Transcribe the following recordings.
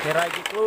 Merah gitu.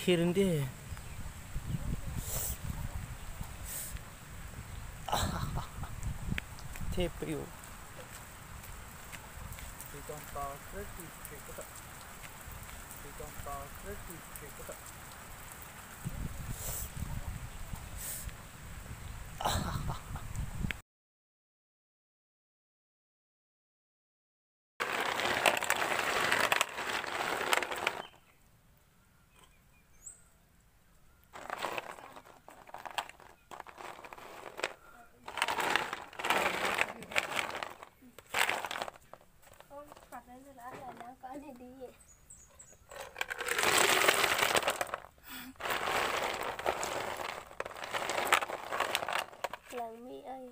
Kirin dia. Tape you. Lần mi ơi.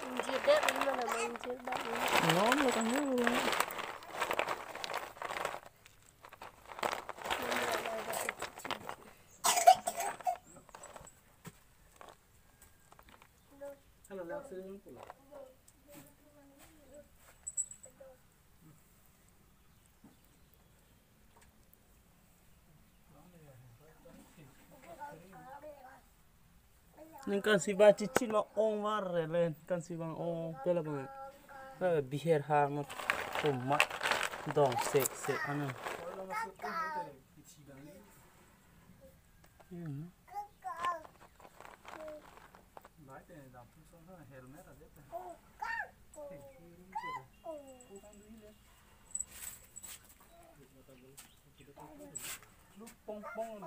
Mình đẹp nhưng mà là mình chưa bạn. Ngon rồi con nhớ luôn. Hello, leo xuống của nhưng kan si ba cicil ma ong war lên kan si bang ong pela bang na biher ha ma mak dong sek ana Pong pong